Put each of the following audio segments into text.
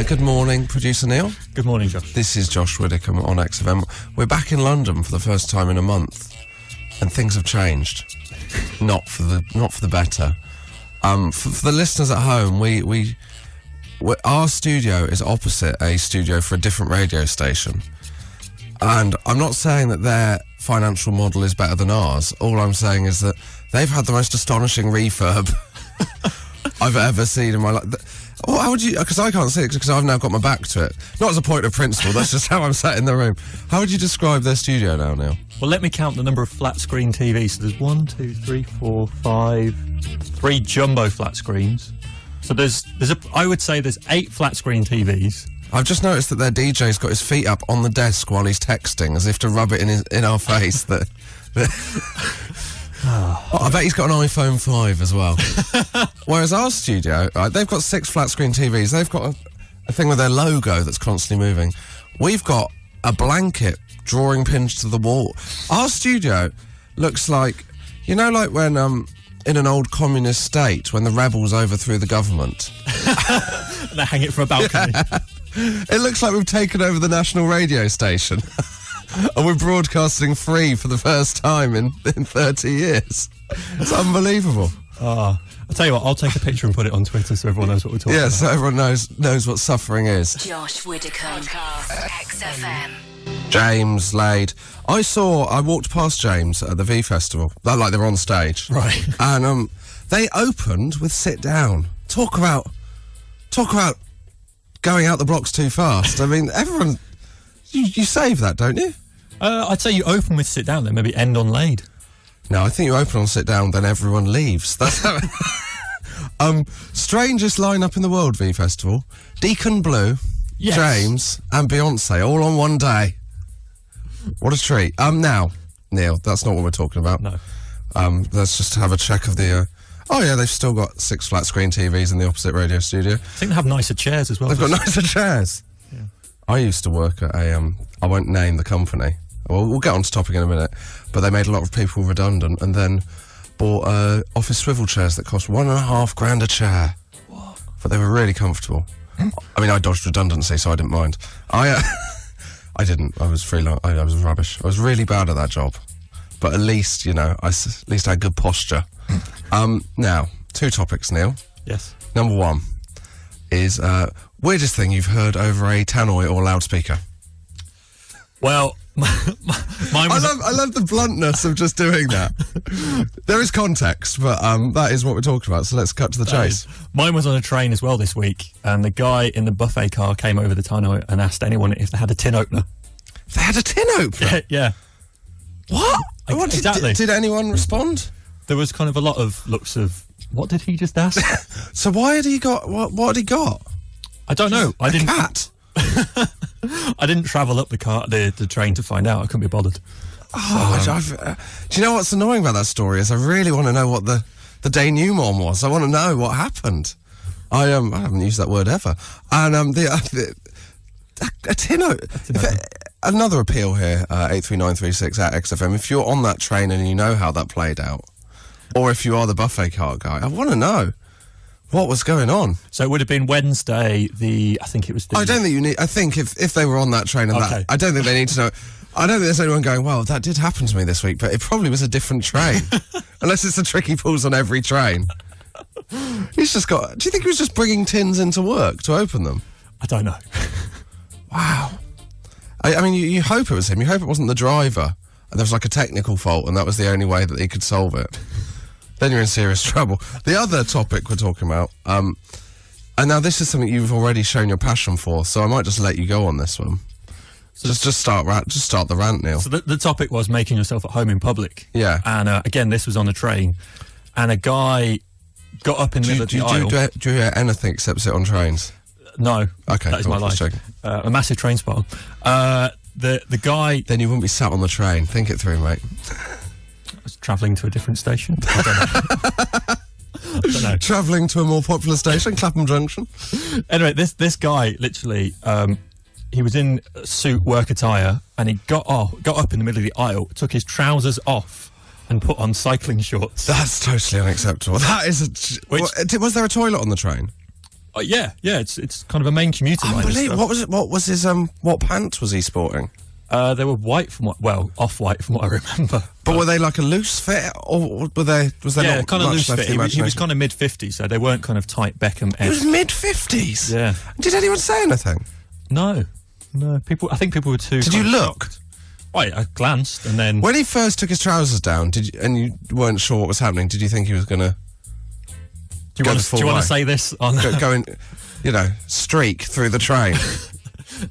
Good morning, producer Neil. Good morning, Josh. This is Josh Widdicombe on XFM. We're back in London for the first time in a month, and things have changed. Not for the better. For the listeners at home, our studio is opposite a studio for a different radio station, and I'm not saying that their financial model is better than ours. All I'm saying is that they've had the most astonishing refurb I've ever seen in my life. Oh, how would you? Because I can't see it because I've now got my back to it. Not as a point of principle. That's just how I'm sat in the room. How would you describe their studio now, Neil? Well, let me count the number of flat screen TVs. So there's 1, 2, 3, 4, 5, 3 jumbo flat screens. So I would say there's 8 flat screen TVs. I've just noticed that their DJ's got his feet up on the desk while he's texting, as if to rub it in our face. I bet he's got an iPhone 5 as well. Whereas our studio, they've got 6 flat screen TVs. They've got a thing with their logo that's constantly moving. We've got a blanket drawing pinned to the wall. Our studio looks like, you know, like when in an old communist state when the rebels overthrew the government. And they hang it from a balcony. Yeah. It looks like we've taken over the national radio station. And we're broadcasting free for the first time in 30 years. It's unbelievable. I'll tell you what, I'll take a picture and put it on Twitter so everyone knows what we're talking about. Yeah, so everyone knows what suffering is. Josh Widdicombe, XFM. James Lade. I walked past James at the V Festival. Like they were on stage. Right. And they opened with Sit Down. Talk about going out the blocks too fast. I mean, everyone... You save that, don't you? I'd say you open with Sit Down, then maybe end on Laid. No, I think you open on Sit Down, then everyone leaves. That's how strangest lineup in the world, V Festival. Deacon Blue, yes. James, and Beyonce, all on one day. What a treat. Now, Neil, that's not what we're talking about. No. Let's just have a check of the... Oh, yeah, they've still got 6 flat screen TVs in the opposite radio studio. I think they have nicer chairs as well. They've got nicer chairs. Yeah. I used to work at I won't name the company. Well, we'll get on to topic in a minute. But they made a lot of people redundant and then bought office swivel chairs that cost $1,500 a chair. What? But they were really comfortable. I mean, I dodged redundancy, so I didn't mind. I didn't. I was freelance. I was rubbish. I was really bad at that job. But at least, you know, I had good posture. Now, 2 topics, Neil. Yes. Number 1 is weirdest thing you've heard over a tannoy or loudspeaker. Well, mine was... I love the bluntness of just doing that. There is context, but that is what we're talking about, so let's cut to the chase. Mine was on a train as well this week, and the guy in the buffet car came over the tannoy and asked anyone if they had a tin opener. They had a tin opener? Yeah. What? Exactly. Did anyone respond? There was kind of a lot of looks of, what did he just ask? So why had he got, what had he got? I don't know. A cat? I didn't travel up the train to find out. I couldn't be bothered. Oh, do you know what's annoying about that story is I really want to know what the denouement was. I want to know what happened. I haven't used that word ever. And a tin opener. Another appeal here, 83936 at XFM. If you're on that train and you know how that played out, or if you are the buffet cart guy, I want to know what was going on. So it would have been Wednesday, I think it was... I don't think you need... I think if they were on that train and that... I don't think they need to know... I don't think there's anyone going, well, that did happen to me this week, but it probably was a different train. Unless it's the trick he pulls on every train. He's just got... Do you think he was just bringing tins into work to open them? I don't know. Wow. I mean, you hope it was him. You hope it wasn't the driver. And there was like a technical fault and that was the only way that he could solve it. Then you're in serious trouble. The other topic we're talking about, and now this is something you've already shown your passion for, so I might just let you go on this one. So just start the rant, Neil. So the topic was making yourself at home in public. Yeah. And again, this was on a train, and a guy got up in the middle of the aisle. Do you hear anything except sit on trains? No. Okay. That is my life. A massive train spotter. The guy... Then you wouldn't be sat on the train. Think it through, mate. I was travelling to a different station. I don't know. Travelling to a more popular station, Clapham Junction. Anyway, this guy literally, he was in suit work attire, and he got up in the middle of the aisle, took his trousers off, and put on cycling shorts. That's totally unacceptable. That is was there a toilet on the train? Yeah, it's kind of a main commuter line. Unbelievable. What was it? What was his what pants was he sporting? They were white off-white from what I remember. But were they like a loose fit, or were they? Was there not kind of much loose fit. He was kind of mid-50s, so they weren't kind of tight Beckham. He was mid-50s. Yeah. Did anyone say anything? No. I think people were too. Did you look? I glanced, and then when he first took his trousers down, and you weren't sure what was happening, did you think he was going to? Do you want to say this on going, streak through the train?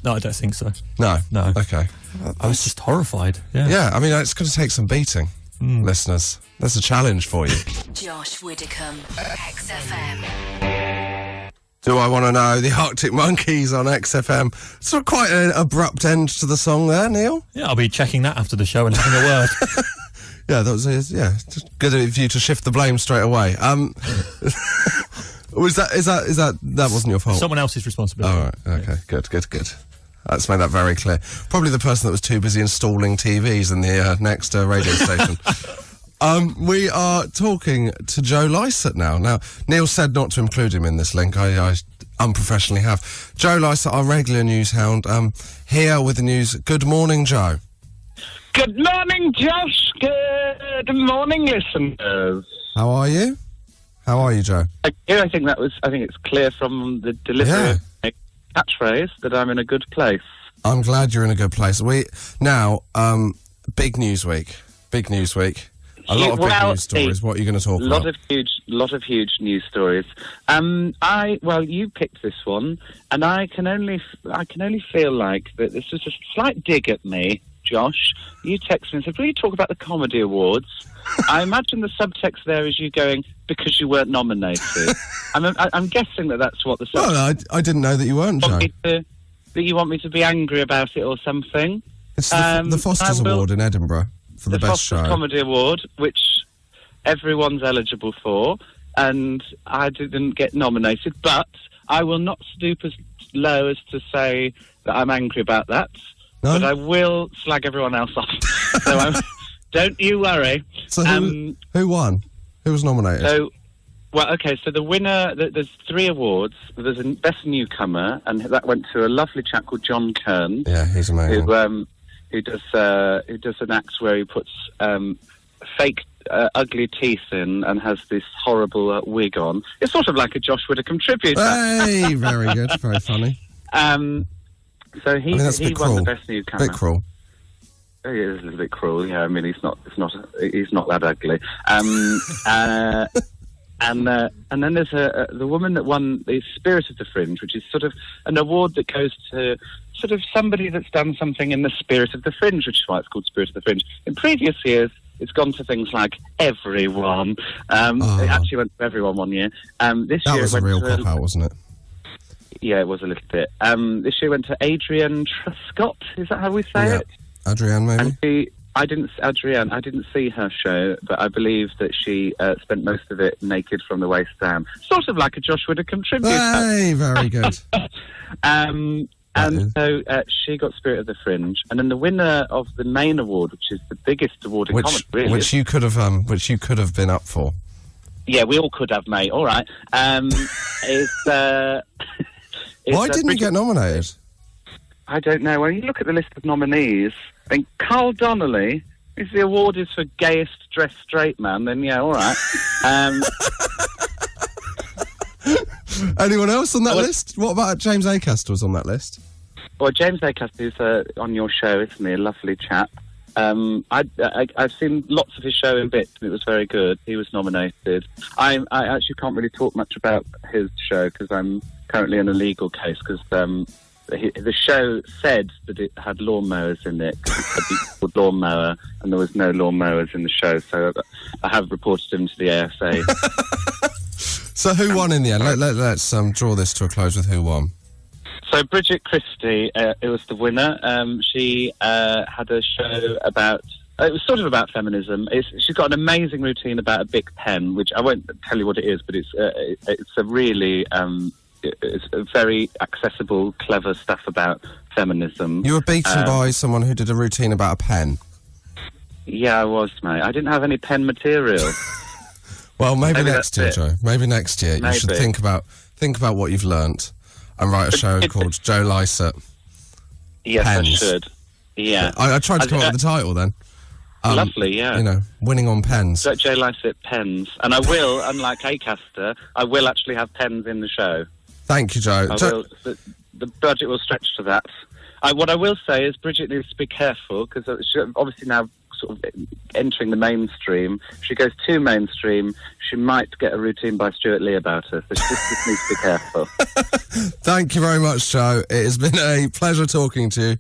No, I don't think so. No. Okay. I was just horrified. Yeah. Yeah. I mean, it's going to take some beating, listeners. That's a challenge for you. Josh Widdicombe, XFM. Do I want to know the Arctic Monkeys on XFM? Sort of quite an abrupt end to the song there, Neil. Yeah, I'll be checking that after the show and having a word. Yeah, that was just good of you to shift the blame straight away. That wasn't your fault? Someone else's responsibility. All right, okay, good. Let's make that very clear. Probably the person that was too busy installing TVs in the next radio station. We are talking to Joe Lycett now. Now, Neil said not to include him in this link. I unprofessionally have. Joe Lycett, our regular news hound, here with the news. Good morning, Joe. Good morning, Josh. Good morning, listeners. How are you? Joe? I think it's clear from the delivery of my catchphrase that I'm in a good place. I'm glad you're in a good place. Big news week. A lot of big news stories. What are you going to talk about? Lot of huge news stories. You picked this one, and I can only feel like that this was a slight dig at me, Josh. You texted me and said, "Will you talk about the Comedy Awards?" I imagine the subtext there is you going, "Because you weren't nominated." I'm guessing that's what the subtext. Well, I didn't know that you weren't, Joe. That you want me to be angry about it or something. It's the Foster's Award in Edinburgh for the best Foster's show. Comedy Award, which everyone's eligible for, and I didn't get nominated, but I will not stoop as low as to say that I'm angry about that. No? But I will slag everyone else off. So don't you worry. So who won? Who was nominated? So the winner, there's 3 awards. There's a Best Newcomer, and that went to a lovely chap called John Kern. Yeah, he's amazing. Who does an act where he puts fake ugly teeth in and has this horrible wig on. It's sort of like a Josh Widdicombe tribute. Hey, very good, very funny. So he won the Best Newcomer. Bit cruel. He is a little bit cruel. Yeah, I mean he's not that ugly. And then there's the woman that won the Spirit of the Fringe, which is sort of an award that goes to sort of somebody that's done something in the spirit of the Fringe, which is why it's called Spirit of the Fringe. In previous years, it's gone to things like everyone. It actually went to everyone one year. This that year was it a went real to, cop-out, wasn't it? Yeah, it was a little bit. This year went to Adrienne Truscott. Is that how we say it? Adrienne, maybe? I didn't see her show, but I believe that she spent most of it naked from the waist down. Sort of like a Josh Widdicombe tribute. Hey, very good. So she got Spirit of the Fringe, and then the winner of the main award, which is the biggest award in comedy, really, which you could have been up for. Yeah, we all could have, mate. All right. Why didn't you get nominated? I don't know. When you look at the list of nominees, I think Carl Donnelly, if the award is for gayest dressed straight man, then yeah, all right. Anyone else on that list? What about James Acaster was on that list? Well, James Acaster is on your show, isn't he? A lovely chap. I've seen lots of his show in bits, and it was very good. He was nominated. I actually can't really talk much about his show because I'm currently in a legal case because the show said that it had lawnmowers in it. It had called Lawnmower, and there was no lawnmowers in the show, so I have reported him to the ASA. So who won in the end? Let's draw this to a close with who won. So Bridget Christie, it was the winner. She had a show about... it was sort of about feminism. She's got an amazing routine about a big pen, which I won't tell you what it is, but it's a really... it's a very accessible, clever stuff about feminism. You were beaten by someone who did a routine about a pen. Yeah, I was, mate. I didn't have any pen material. Well, maybe next year, Joe. Maybe next year. You should think about think about what you've learnt and write a show called Joe Lycett. Yes, Pens. I should. Yeah. I tried to come up with the title then. Lovely, yeah. You know, winning on pens. Joe Lycett pens. And I will, unlike Acaster, I will actually have pens in the show. Thank you, Joe. The budget will stretch to that. What I will say is Bridget needs to be careful, because she's obviously now sort of entering the mainstream. If she goes too mainstream, she might get a routine by Stuart Lee about her. So she just needs to be careful. Thank you very much, Joe. It has been a pleasure talking to you.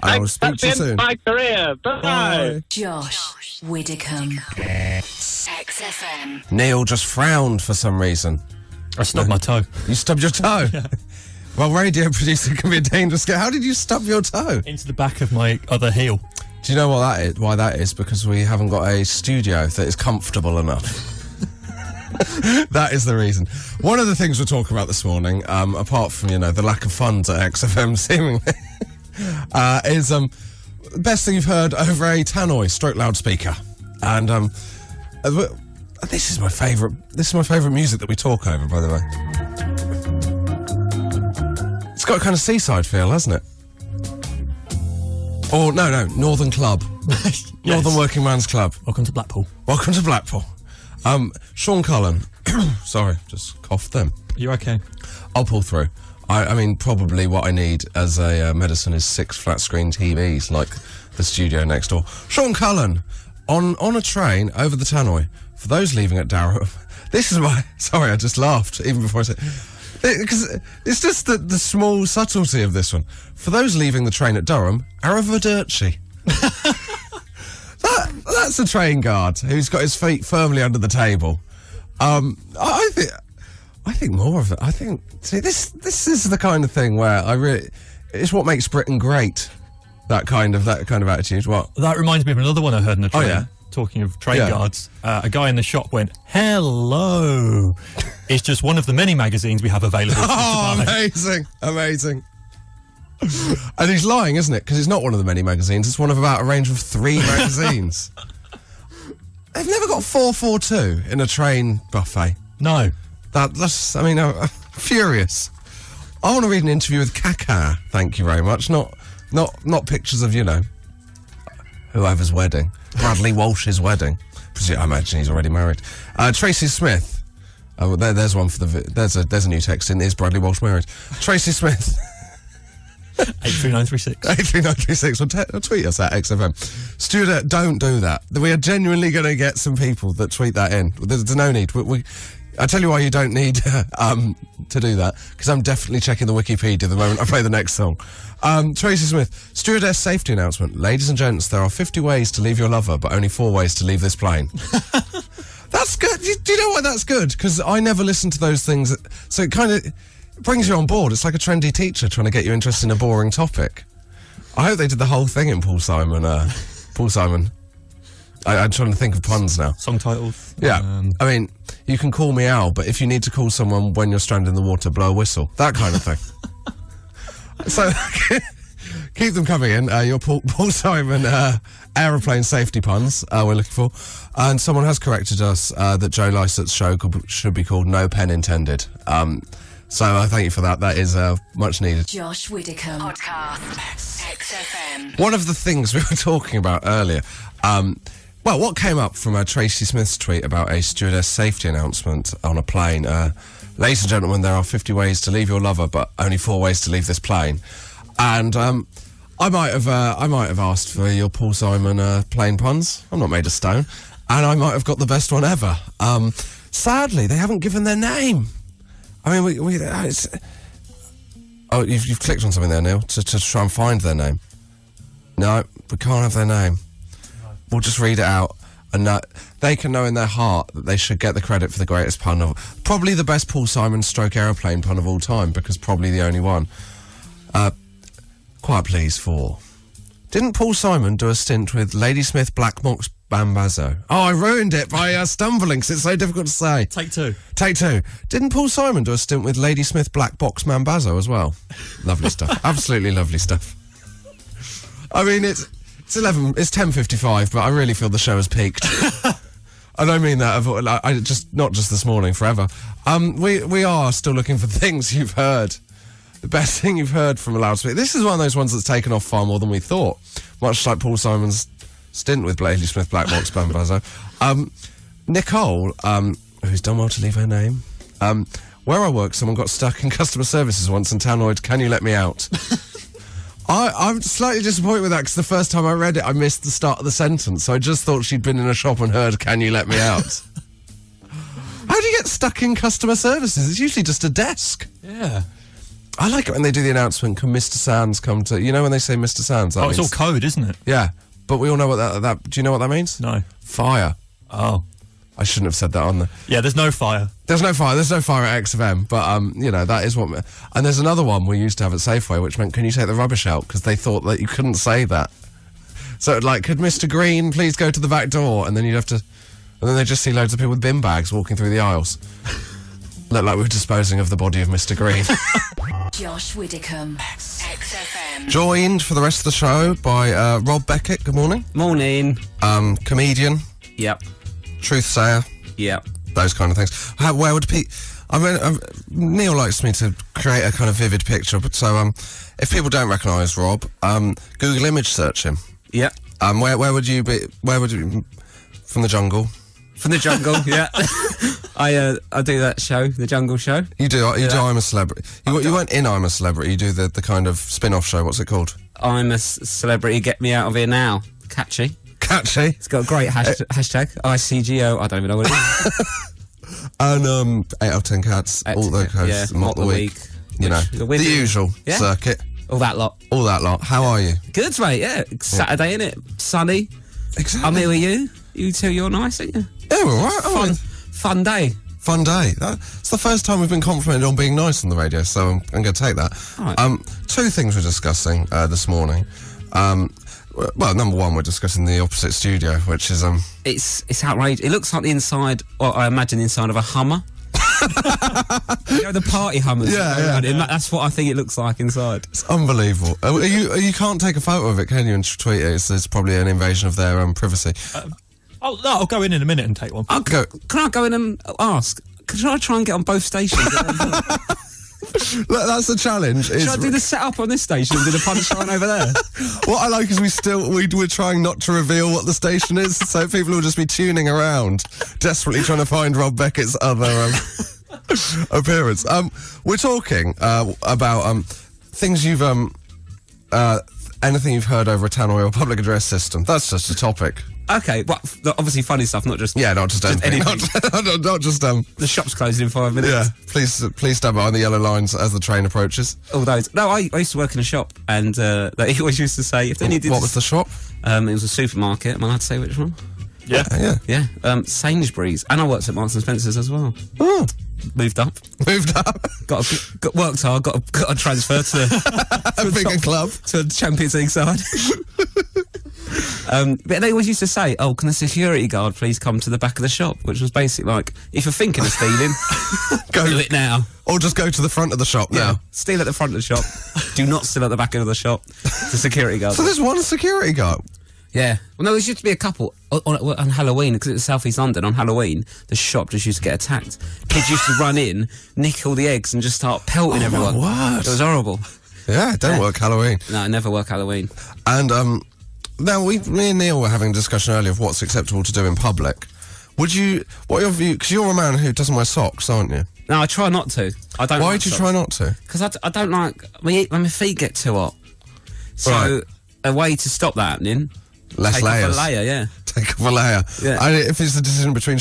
I will speak to you soon. That's my career. Bye. Josh Widdicombe. XFM. Neil just frowned for some reason. I stubbed my toe. You stubbed your toe? Yeah. Well, radio producer can be a dangerous guy. How did you stub your toe? Into the back of my other heel. Do you know what that is? Why that is? Because we haven't got a studio that is comfortable enough. That is the reason. One of the things we're talking about this morning, apart from, you know, the lack of funds at XFM seemingly, is the best thing you've heard over a tannoy stroke loudspeaker. And this is my favourite. This is my favourite music that we talk over, by the way. It's got a kind of seaside feel, hasn't it? Or no, Northern Club. Yes. Northern Working Man's Club. Welcome to Blackpool. Welcome to Blackpool. Sean Cullen. Sorry, just coughed them. You okay? I'll pull through. I mean, probably what I need as a medicine is 6 flat screen TVs, like the studio next door. Sean Cullen, on a train over the tannoy. For those leaving at Durham, this is my... Sorry, I just laughed even before I said... Because it's just the small subtlety of this one. For those leaving the train at Durham, arrivederci. That's a train guard who's got his feet firmly under the table. I think more of it. I think, see, this is the kind of thing where it's what makes Britain great. That kind of attitude. What? That reminds me of another one I heard in the train. Oh, yeah? Talking of train guards, a guy in the shop went, "Hello." It's just one of the many magazines we have available. Oh, amazing. And he's lying, isn't it? Because it's not one of the many magazines. It's one of about a range of 3 magazines. They've never got 442 in a train buffet. No. That's I mean, furious. I want to read an interview with Kaka. Thank you very much. Not pictures of, you know, whoever's wedding. Bradley Walsh's wedding. I imagine he's already married. Tracy Smith. There's one for the. There's a new text in. Is Bradley Walsh married? Tracy Smith. 83936. 83936. Or tweet us at XFM. Stuart, don't do that. We are genuinely going to get some people that tweet that in. There's no need. I tell you why you don't need to do that, because I'm definitely checking the Wikipedia the moment I play the next song. Tracy Smith, stewardess safety announcement. Ladies and gents, there are 50 ways to leave your lover, but only 4 ways to leave this plane. That's good. Do you know why that's good? Because I never listen to those things. So it kind of brings you on board. It's like a trendy teacher trying to get you interested in a boring topic. I hope they did the whole thing in Paul Simon. Paul Simon. I'm trying to think of puns now. Song titles. Yeah. I mean, you can call me Al, but if you need to call someone when you're stranded in the water, blow a whistle. That kind of thing. So, keep them coming in. Your Paul Simon aeroplane safety puns we're looking for. And someone has corrected us that Joe Lycett's show should be called No Pen Intended. So I thank you for that. That is much needed. Josh Widdicombe. Podcast. XFM. One of the things we were talking about earlier, well, what came up from Tracy Smith's tweet about a stewardess safety announcement on a plane? Ladies and gentlemen, there are 50 ways to leave your lover, but only 4 ways to leave this plane. And I might have asked for your Paul Simon plane puns. I'm not made of stone, and I might have got the best one ever. Sadly, they haven't given their name. I mean, you've clicked on something there, Neil, to try and find their name. No, we can't have their name. We'll just read it out, and they can know in their heart that they should get the credit for the greatest pun of... Probably the best Paul Simon stroke aeroplane pun of all time, because probably the only one. Quiet please for... Didn't Paul Simon do a stint with Ladysmith Black Box Bambazzo? Oh, I ruined it by stumbling, because it's so difficult to say. Take 2. Take 2. Didn't Paul Simon do a stint with Ladysmith Black Box Mambazo as well? Lovely stuff. Absolutely lovely stuff. I mean, it's 10:55, but I really feel the show has peaked. I don't mean that. Not just this morning, forever. We are still looking for things you've heard. The best thing you've heard from a loudspeaker. This is one of those ones that's taken off far more than we thought. Much like Paul Simon's stint with Bladley Smith Black Box Bambazo. Nicole, who's done well to leave her name. Where I work, someone got stuck in customer services once and tannoyed, can you let me out? I'm slightly disappointed with that because the first time I read it, I missed the start of the sentence. So I just thought she'd been in a shop and heard, can you let me out? How do you get stuck in customer services? It's usually just a desk. Yeah. I like it when they do the announcement, can Mr. Sands come to... You know when they say Mr. Sands? That It's all code, isn't it? Yeah. But we all know what that... Do you know what that means? No. Fire. Oh. I shouldn't have said that on the... Yeah, there's no fire. There's no fire at XFM, but, that is what... And there's another one we used to have at Safeway, which meant, can you take the rubbish out? Because they thought that you couldn't say that. So, could Mr. Green please go to the back door? And then you'd have to... And then they just see loads of people with bin bags walking through the aisles. Look like we're disposing of the body of Mr. Green. Josh Widdicombe, XFM. Joined for the rest of the show by Rob Beckett. Good morning. Morning. Comedian, Yep. truth sayer, Yep. those kind of things. Where would Neil likes me to create a kind of vivid picture, but so if people don't recognise Rob, Google image search him. Yep. Where would you be? Where would you? From the jungle. From the jungle. Yeah. I do that show, the Jungle Show. You do. You do. I'm a Celebrity. You weren't in I'm a Celebrity. You do the kind of spin-off show. What's it called? I'm a celebrity. Get me out of here now. Catchy. Catchy. It's got a great hashtag. ICGO. I don't even know what it is. And 8 out of 10 cats. All those codes. Yeah. Mock the week. You know, the usual circuit. All that lot. All that lot. How are you? Good, mate. Yeah. Saturday, innit? Sunny. Exactly. I'm here with you. You two, you're nice, aren't you? Yeah, we're all right. Fun day. Fun day. It's the first time we've been complimented on being nice on the radio, so I'm going to take that. Right. Two things we're discussing this morning. Well, number one, we're discussing the opposite studio, which is It's outrageous. It looks like the inside, or I imagine the inside of a Hummer. You know, the party Hummers. Yeah. That's what I think it looks like inside. It's unbelievable. You can't take a photo of it, can you, and tweet it? It's probably an invasion of their privacy. I'll go in a minute and take one. Go. Can I go in and ask? Could I try and get on both stations? Look, that's the challenge. Should I do the setup on this station and do the punchline over there? What I like is we're trying not to reveal what the station is, so people will just be tuning around, desperately trying to find Rob Beckett's other appearance. We're talking about things you've anything you've heard over a tannoy or public address system. That's just a topic. Okay, well, obviously funny stuff, not just... Yeah, not just anything. Not just The shop's closing in 5 minutes. Yeah, please stand by on the yellow lines as the train approaches. All those. No, I used to work in a shop, and they always used to say, if they needed... What was the shop? It was a supermarket. Am I allowed to say which one? Yeah. Yeah. Sainsbury's. And I worked at Marks and Spencer's as well. Oh. Moved up. Got worked hard. Got a transfer to a bigger club. To the Champions League side. But they always used to say, "Oh, can the security guard please come to the back of the shop?" Which was basically like, if you're thinking of stealing, do it now. Or just go to the front of the shop now. Steal at the front of the shop. Do not steal at the back of the shop. The security guard. So there's one security guard. Yeah. Well, no, there used to be a couple on Halloween, because it was South East London. On Halloween, the shop just used to get attacked. Kids used to run in, nick all the eggs, and just start pelting everyone. My word. It was horrible. Yeah, it don't work Halloween. No, it never worked Halloween. And now me and Neil were having a discussion earlier of what's acceptable to do in public. What are your views? Because you're a man who doesn't wear socks, aren't you? No, I try not to. I don't. Why do you try not to? Because I don't like my feet get too hot. So Right. a way to stop that happening. Less Take layers. off a layer, yeah. Take off a layer. Yeah. And if it's a decision between...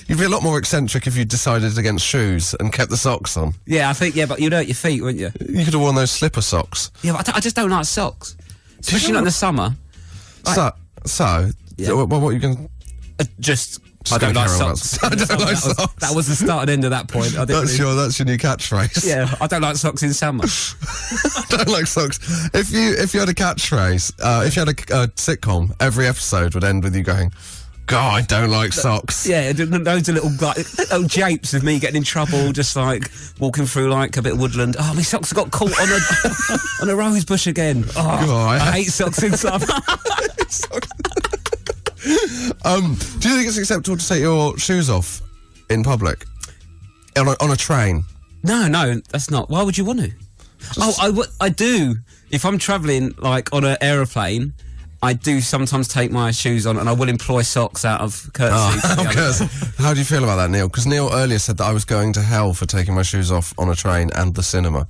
You'd be a lot more eccentric if you decided against shoes and kept the socks on. Yeah, I think, but you'd hurt your feet, wouldn't you? You could have worn those slipper socks. Yeah, but I just don't like socks. Especially not in the summer. So Yeah. what are you going to... Just I don't like socks. I don't like socks. That was the start and end of that point. That's your new catchphrase. Yeah, I don't like socks in summer. I don't like socks. If you had a catchphrase, if you had a sitcom, every episode would end with you going, "God, I don't like socks." Yeah, loads of little japes of me getting in trouble, just like walking through like a bit of woodland. Oh, my socks got caught on a rose bush again. Oh, God, I hate socks in summer. Do you think it's acceptable to take your shoes off in public? On a train? No, that's not. Why would you want to? I do. If I'm travelling, like, on an aeroplane, I do sometimes take my shoes on, and I will employ socks out of courtesy. How do you feel about that, Neil? Because Neil earlier said that I was going to hell for taking my shoes off on a train and the cinema.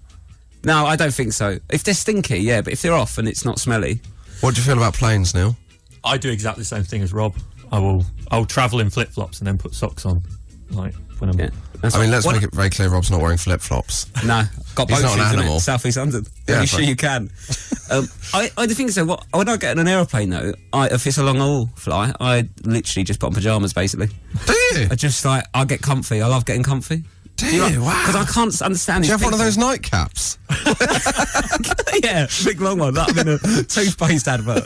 No, I don't think so. If they're stinky, yeah, but if they're off and it's not smelly. What do you feel about planes, Neil? I do exactly the same thing as Rob. I'll travel in flip-flops and then put socks on, like, when I'm... Yeah. Let's make it very clear Rob's not wearing flip-flops. No, got He's both not an shoes in animal. it, South East London. Yeah, Are you sure you can? I do think so. When I get on an aeroplane, though, if it's a long-haul flight, I literally just put on pyjamas, basically. Do you? I get comfy. I love getting comfy. Do you? Wow. Because I can't understand Do these you have one of people. those nightcaps? Yeah, big long one. That in a toothpaste advert.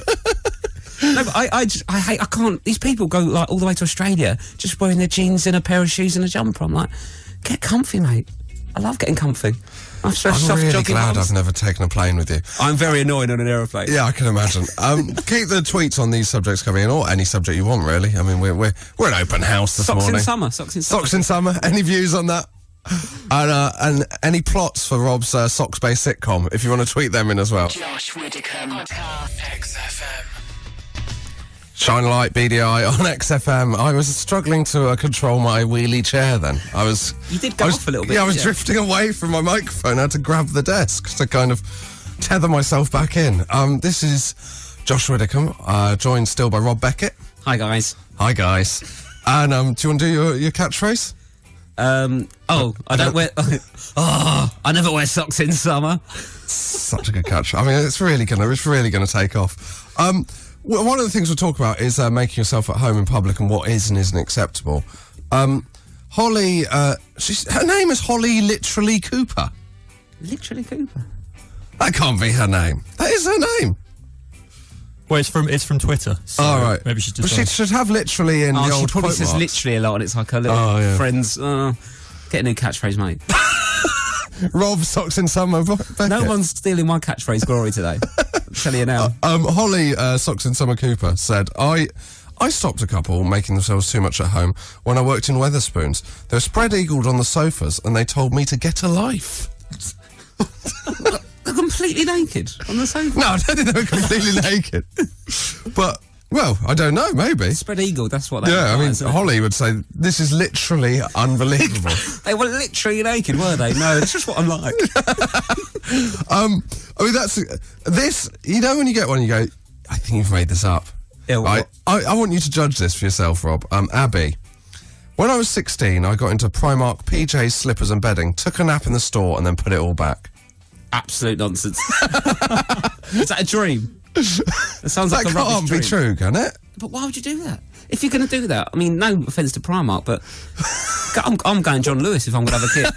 No, but I can't. These people go like all the way to Australia just wearing their jeans and a pair of shoes and a jumper. I'm like, get comfy, mate. I love getting comfy. I'm really glad I've never taken a plane with you. I'm very annoying on an aeroplane. Yeah, I can imagine. Keep the tweets on these subjects coming in, or any subject you want, really. I mean, we're an open house this morning. Socks in summer. Socks in summer. Any views on that? And any plots for Rob's socks-based sitcom, if you want to tweet them in as well. Josh Widdicombe. XFM. Shine a light, BDI on XFM. I was struggling to control my wheelie chair then. You did go off a little bit. Yeah, I was drifting away from my microphone. I had to grab the desk to kind of tether myself back in. This is Josh Widdicombe, joined still by Rob Beckett. Hi, guys. Hi, guys. And do you want to do your catchphrase? I don't wear... I never wear socks in summer. Such a good catch. I mean, it's really gonna take off. One of the things we'll talk about is making yourself at home in public and what is and isn't acceptable. Holly, her name is Holly Literally Cooper. Literally Cooper? That can't be her name. That is her name. Well, it's from Twitter. So all right. Maybe she But she should have literally in the old she probably quote says marks. literally a lot, and it's like her little friends. Get a new catchphrase, mate. Rob, socks in summer. Beckett. No one's stealing my catchphrase glory today. I'm telling you now. Holly, socks in summer Cooper said, I stopped a couple making themselves too much at home when I worked in Wetherspoons. They were spread-eagled on the sofas and they told me to get a life. They're completely naked on the sofa. No, I don't think they were completely naked. But, well, I don't know, maybe. Spread eagle, that's what they Yeah, I mean, isn't it? Holly would say, this is literally unbelievable. They were literally naked, were they? No, it's just what I'm like. I mean, that's... This, you know when you get one, you go, I think you've made this up. Yeah, Right? I want you to judge this for yourself, Rob. Abby, when I was 16, I got into Primark, PJs, slippers and bedding, took a nap in the store and then put it all back. Absolute nonsense. Is that a dream? It sounds like a rubbish can't be dream. true, can it? But why would you do that? If you're going to do that, I mean, no offence to Primark, but I'm going John Lewis if I'm going to have a kid.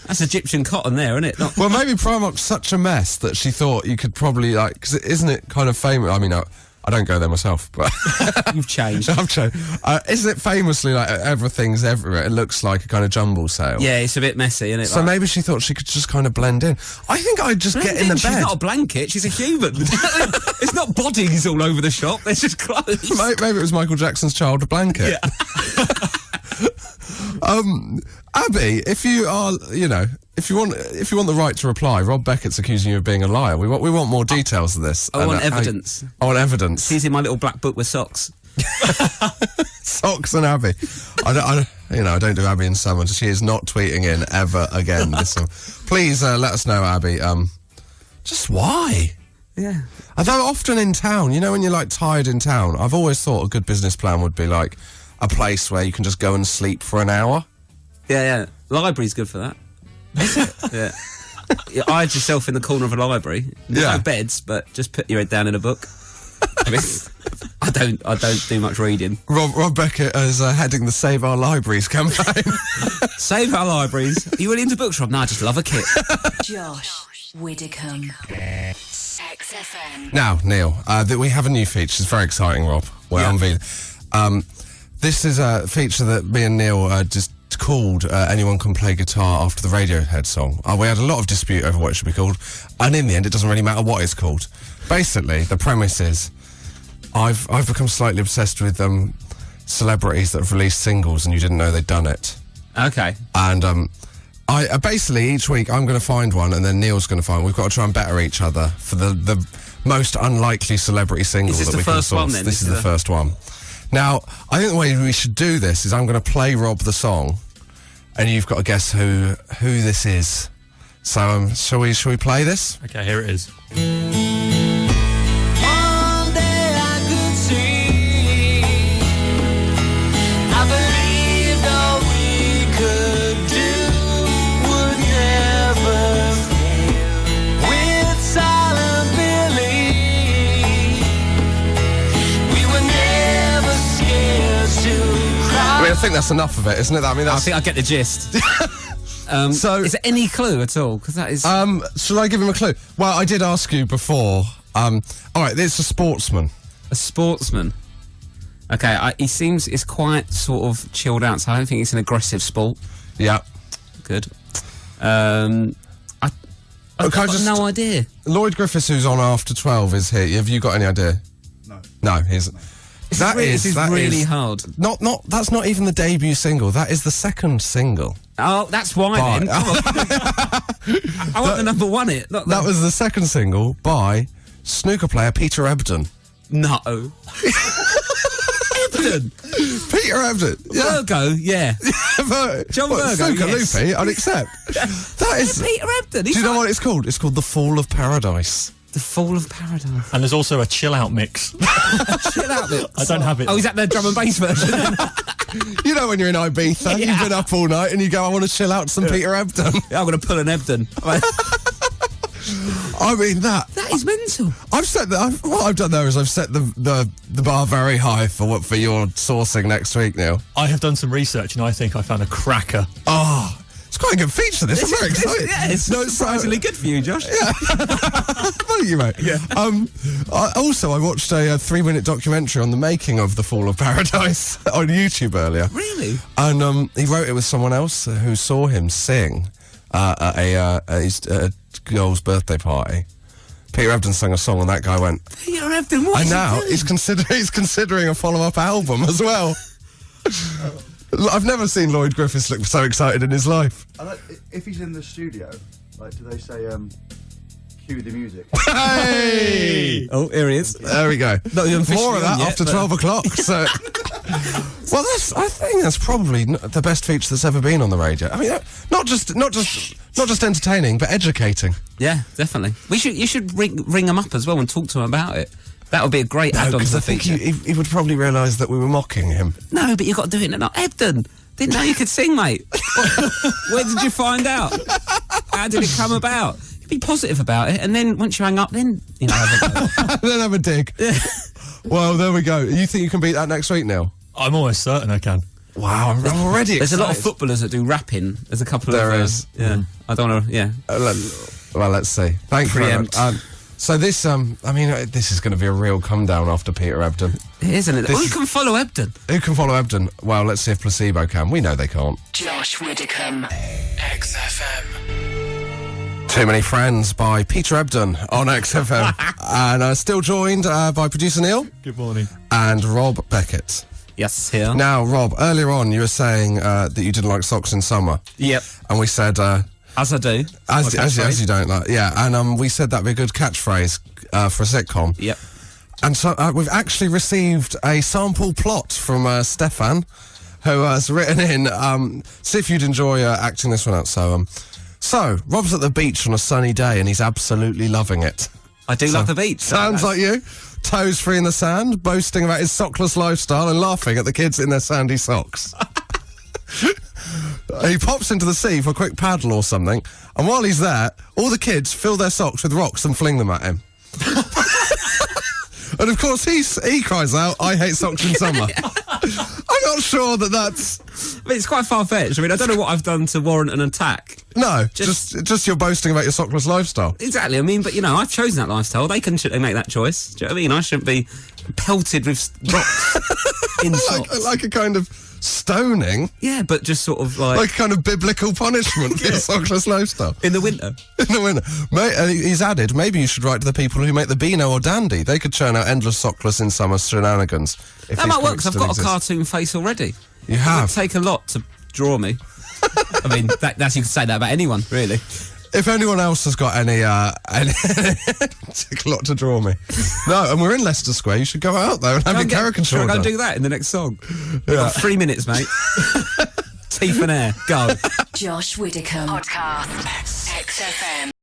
That's Egyptian cotton there, isn't it? Not... Well, maybe Primark's such a mess that she thought you could probably, like... Because isn't it kind of famous? I mean, I don't go there myself, but... You've changed. I'm changed. Isn't it famously like everything's everywhere? It looks like a kind of jumble sale. Yeah, it's a bit messy, isn't it? So maybe she thought she could just kind of blend in. I think I'd just get in the She's bed. not a blanket, she's a human. It's not bodies all over the shop, they're just clothes. Maybe it was Michael Jackson's Child, a blanket. Yeah. Abby, if you are, if you want the right to reply, Rob Beckett's accusing you of being a liar. We want more details of this. I want evidence. I want evidence. He's in my little black book with socks. Socks and Abby. I don't do Abby in summer. She is not tweeting in ever again this summer. Please let us know, Abby. Just why? Yeah. Although often in town, when you're like tired in town, I've always thought a good business plan would be like a place where you can just go and sleep for an hour. Yeah. Library's good for that. Is it? Yeah. You hide yourself in the corner of a library. Yeah. No beds, but just put your head down in a book. I mean, I don't do much reading. Rob Beckett is heading the Save Our Libraries campaign. Save our libraries. Are you really into books, Rob? No, I just love a kit. Josh Widdicombe. XFM. Now, Neil, we have a new feature. It's very exciting, Rob. We're unveiling. This is a feature that me and Neil just called Anyone Can Play Guitar after the Radiohead song. We had a lot of dispute over what it should be called, and in the end, it doesn't really matter what it's called. Basically, the premise is I've become slightly obsessed with celebrities that have released singles and you didn't know they'd done it. Okay. And I basically each week I'm going to find one, and then Neil's going to find one. We've got to try and better each other for the most unlikely celebrity single that we can source. Is this the first one then? This is the first one. Now, I think the way we should do this is I'm going to play Rob the song, and you've got to guess who this is. So, shall we play this? Okay, here it is. One day I could see, I believed all we could do would never fail. With silent belief, we were never scared to cry. I mean, I think that's enough of it, isn't it? I mean, I that's... think I get the gist. So, is there any clue at all? Because that is... shall I give him a clue? Well, I did ask you before. All right, it's a sportsman. a sportsman. Okay, it's quite sort of chilled out, so I don't think it's an aggressive sport. Yeah. Good. I've got no idea. Lloyd Griffiths, who's on After 12, is here. Have you got any idea? No, he's... This is really hard. That's not even the debut single. That is the second single. Oh, that's why then. Come on. I want the number one hit. That was the second single by snooker player Peter Ebdon. No. Ebdon. Peter Ebdon. Yeah. Virgo, yeah. John Virgo, Snooker yes. Loopy, I'd accept. That is... Peter Ebdon. Do you know what it's called? It's called The Fall of Paradise. The Fall of Paradise. And there's also a chill out mix. Chill out mix. I don't have it. Oh, is that the drum and bass version? You know when you're in Ibiza, Yeah. you've been up all night and you go, I want to chill out to some Peter Ebdon. Yeah, I'm going to pull an Ebdon. I mean, that is mental. I've set what I've done there is I've set the bar very high for your sourcing next week, Neil. I have done some research and I think I found a cracker. Oh, it's quite a good feature, this. I'm very excited. It's surprisingly good for you, Josh. Yeah. Thank you, mate. Yeah. I watched a 3-minute documentary on the making of The Fall of Paradise on YouTube earlier. Really? And he wrote it with someone else who saw him sing at his girl's birthday party. Peter Ebdon sang a song and that guy went, Peter Ebdon, what? And now he's considering a follow-up album as well. I've never seen Lloyd Griffiths look so excited in his life. If he's in the studio, like, do they say, cue the music? Hey! Oh, here he is. There we go. Not even More of officially on that yet, after but- 12 o'clock. So, well, I think that's probably the best feature that's ever been on the radio. I mean, not just entertaining, but educating. Yeah, definitely. You should ring him up as well and talk to him about it. That would be a great add-on to Because the I think feature. he would probably realise that we were mocking him. No, but you got to do it now. Ebdon, didn't know you could sing, mate. Where did you find out? How did it come about? Be positive about it, and then once you hang up, then have a go. Then have a dig. Well, there we go. You think you can beat that next week, Neil? I'm almost certain I can. Wow, I'm already There's excited. a lot of footballers that do rapping. There's a couple There of... is. Yeah. I don't know, yeah. Well, let's see. Thank you very much. Preempt. So this, this is going to be a real come down after Peter Ebdon. It is, isn't it? This- Who can follow Ebdon? Who can follow Ebdon? Well, let's see if Placebo can. We know they can't. Josh Widdicombe. XFM. Too Many Friends by Peter Ebdon on XFM. And still joined by producer Neil Good morning. and Rob Beckett. Yes, here. Now, Rob, earlier on you were saying that you didn't like socks in summer. Yep. And we said... As I do. as you don't like... Yeah, and we said that'd be a good catchphrase for a sitcom. Yep. And so we've actually received a sample plot from Stefan, who has written in, see if you'd enjoy acting this one out. So Rob's at the beach on a sunny day and he's absolutely loving it. I do love the beach. Sounds like you. Toes free in the sand, boasting about his sockless lifestyle and laughing at the kids in their sandy socks. He pops into the sea for a quick paddle or something, and while he's there, all the kids fill their socks with rocks and fling them at him. And of course he cries out, I hate socks in summer. I'm not sure that's... I mean, it's quite far-fetched. I mean, I don't know what I've done to warrant an attack. No, just you're boasting about your sockless lifestyle. Exactly. I mean, but I've chosen that lifestyle. They can make that choice. Do you know what I mean? I shouldn't be pelted with rocks in socks. like a kind of stoning, Yeah, but just sort of like a kind of biblical punishment for your sockless lifestyle. in the winter. In the winter. He's added, maybe you should write to the people who make the Beano or Dandy. They could churn out endless sockless in summer shenanigans. If That these might work comics because I've still got exist. a cartoon face already. You It have. would take a lot to draw me. I mean, that's you could say that about anyone, really. If anyone else has got any take a lot to draw me. No, and we're in Leicester Square. You should go out there and have your caricature Shall I go done. and do that in the next song? Yeah. Got 3 minutes, mate. Teeth and hair. Go. Josh Widdicombe. Podcast. XFM.